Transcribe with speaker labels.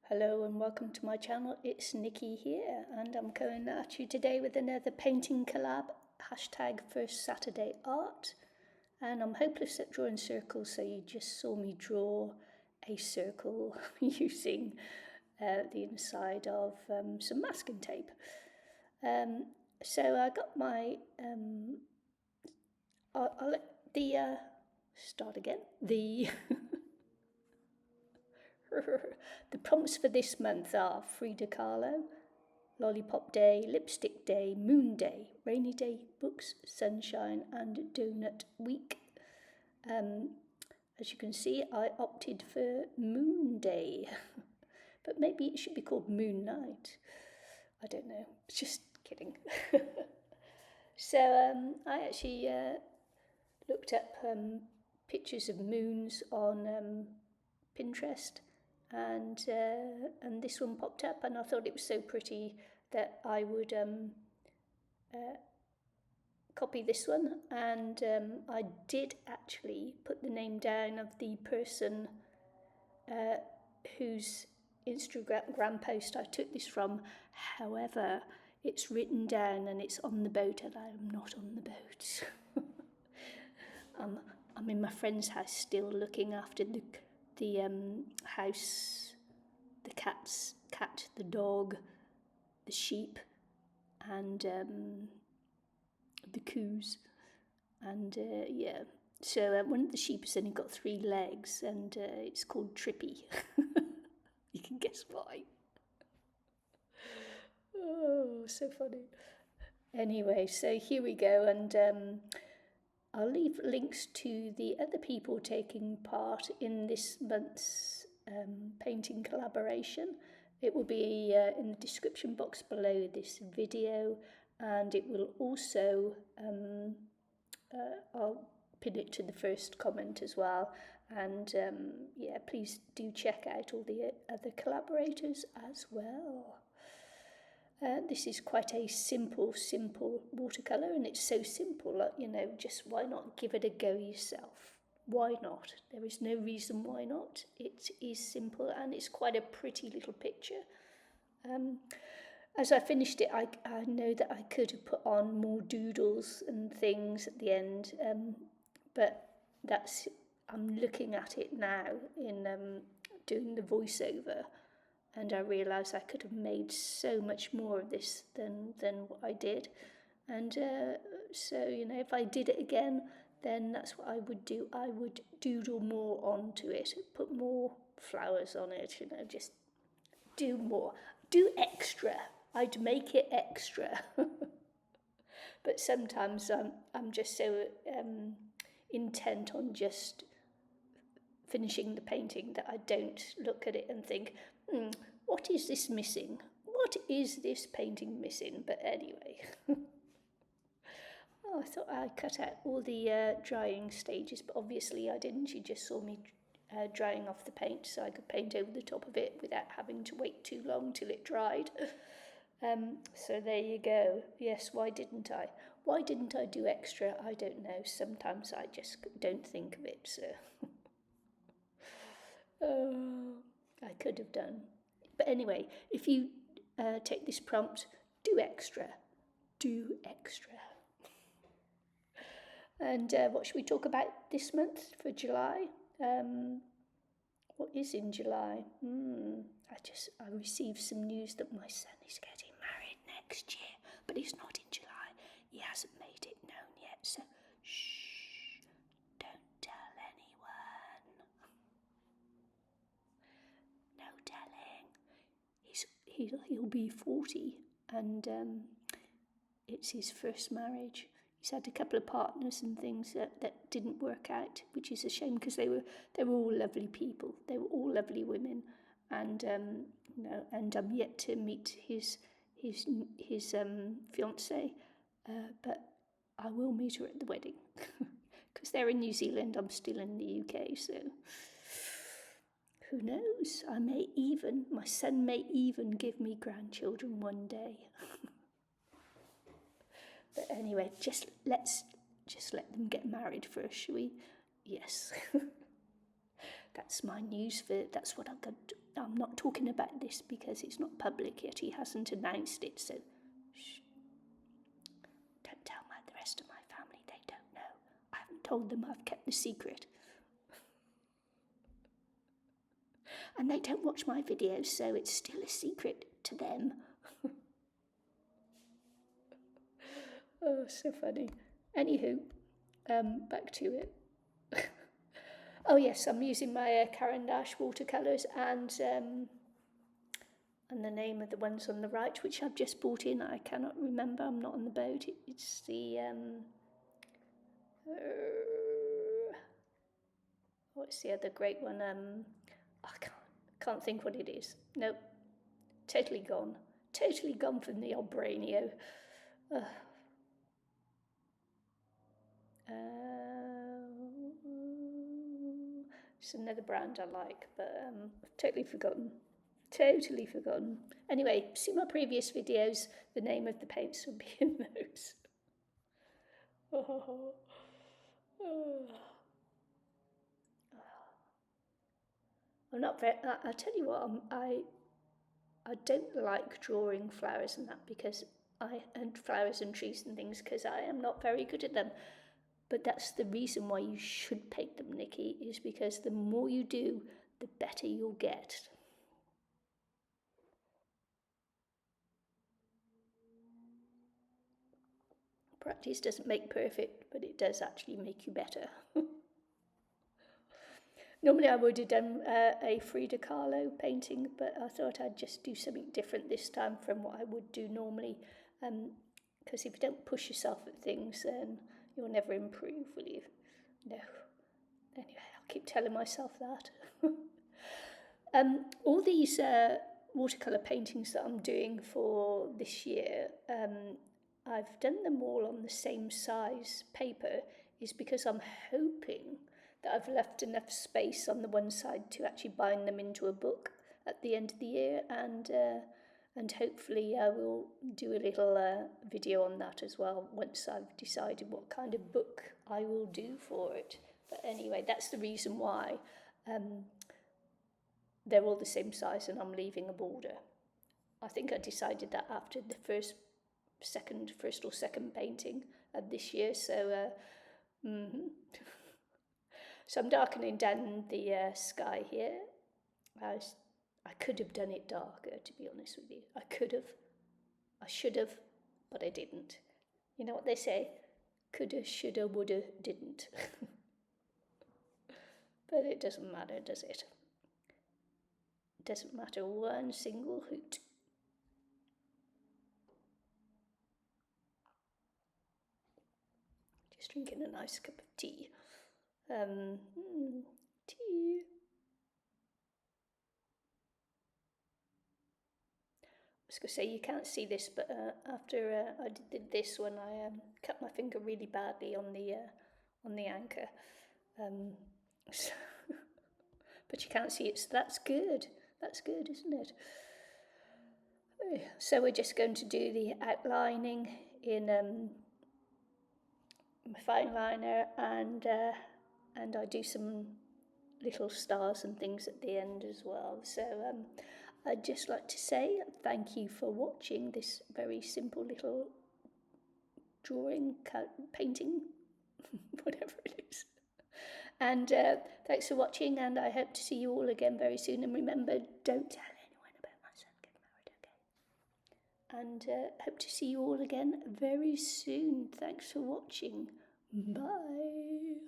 Speaker 1: Hello and welcome to my channel. It's Nikki here and I'm coming at you today with another painting collab, hashtag First Saturday Art. And I'm hopeless at drawing circles, so you just saw me draw a circle using the inside of some masking tape. So I got my, I'll let the, start again, the the prompts for this month are Frida Kahlo, Lollipop Day, Lipstick Day, Moon Day, Rainy Day, Books, Sunshine and Donut Week. As you can see, I opted for Moon Day, but maybe it should be called Moon Night. I don't know, just kidding. So I actually looked up pictures of moons on Pinterest, and this one popped up, and I thought it was so pretty that I would copy this one, and I did actually put the name down of the person whose Instagram post I took this from. However, it's written down and it's on the boat, and I am not on the boat. I'm in my friend's house still, looking after the house, the cat, the dog, the sheep, and the coos, and yeah. So one of the sheep has only got 3 legs, and it's called Trippy. You can guess why. Oh, so funny. Anyway, so here we go, and I'll leave links to the other people taking part in this month's painting collaboration. It will be in the description box below this video, and it will also, I'll pin it to the first comment as well. And yeah, please do check out all the other collaborators as well. This is quite a simple watercolour, and it's so simple, you know, just why not give it a go yourself? Why not? There is no reason why not. It is simple and it's quite a pretty little picture. As I finished it, I know that I could have put on more doodles and things at the end, but I'm looking at it now in doing the voiceover, and I realised I could have made so much more of this than what I did. And so, you know, if I did it again, then that's what I would do. I would doodle more onto it, put more flowers on it, you know, just do more, do extra. I'd make it extra. But sometimes I'm just so intent on just finishing the painting that I don't look at it and think, what is this missing? What is this painting missing? But anyway. Oh, I thought I cut out all the drying stages, but obviously I didn't. You just saw me drying off the paint, so I could paint over the top of it without having to wait too long till it dried. So there you go. Yes, why didn't I? Why didn't I do extra? I don't know. Sometimes I just don't think of it, so... I could have done. But anyway, if you take this prompt, do extra. Do extra. And what should we talk about this month for July? What is in July? I received some news that my son is getting married next year, but it's not in July. He hasn't made it known yet, so shh, don't tell anyone. No telling. He'll be 40, and it's his first marriage. He's had a couple of partners and things that didn't work out, which is a shame, because they were all lovely people. They were all lovely women, and you know, and I'm yet to meet his fiancée, but I will meet her at the wedding, because they're in New Zealand. I'm still in the UK, so who knows? My son may even give me grandchildren one day. But anyway, let's let them get married first, shall we? Yes. That's my news for, that's what I've got. I'm not talking about this because it's not public yet. He hasn't announced it, so shh. Don't tell the rest of my family. They don't know. I haven't told them I've kept the secret. And they don't watch my videos, so it's still a secret to them. Oh, so funny. Anywho, back to it. Oh yes, I'm using my Caran d'Ache watercolours and the name of the ones on the right, which I've just bought in. I cannot remember. I'm not on the boat. It's the what's the other great one? I can't think what it is. Nope, totally gone. Totally gone from the old brainio. It's another brand I like, but I've totally forgotten. Totally forgotten. Anyway, see my previous videos. The name of the paints will be in those. Oh. Oh. I'm not very. I'll tell you what. I don't like drawing flowers and that because and flowers and trees and things because I am not very good at them. But that's the reason why you should paint them, Nikki, is because the more you do, the better you'll get. Practice doesn't make perfect, but it does actually make you better. Normally I would have done a Frida Kahlo painting, but I thought I'd just do something different this time from what I would do normally. Because if you don't push yourself at things, then you'll never improve, will you? No. Anyway, I'll keep telling myself that. All these watercolour paintings that I'm doing for this year, I've done them all on the same size paper, is because I'm hoping that I've left enough space on the one side to actually bind them into a book at the end of the year, and hopefully I will do a little video on that as well once I've decided what kind of book I will do for it. But anyway, that's the reason why they're all the same size and I'm leaving a border. I think I decided that after the first or second painting of this year. So, so I'm darkening down the sky here. I could have done it darker, to be honest with you. I should have, but I didn't. You know what they say? Coulda, shoulda, woulda, didn't. But it doesn't matter, does it? It doesn't matter one single hoot. Just drinking a nice cup of tea. Tea. I was going to say you can't see this, but after I did this one, I cut my finger really badly on the anchor. So but you can't see it, so that's good. That's good, isn't it? So we're just going to do the outlining in my fine liner, and I do some little stars and things at the end as well. So I'd just like to say thank you for watching this very simple little drawing, painting, whatever it is. And thanks for watching, and I hope to see you all again very soon. And remember, don't tell anyone about my son getting married, okay? And hope to see you all again very soon. Thanks for watching. Bye.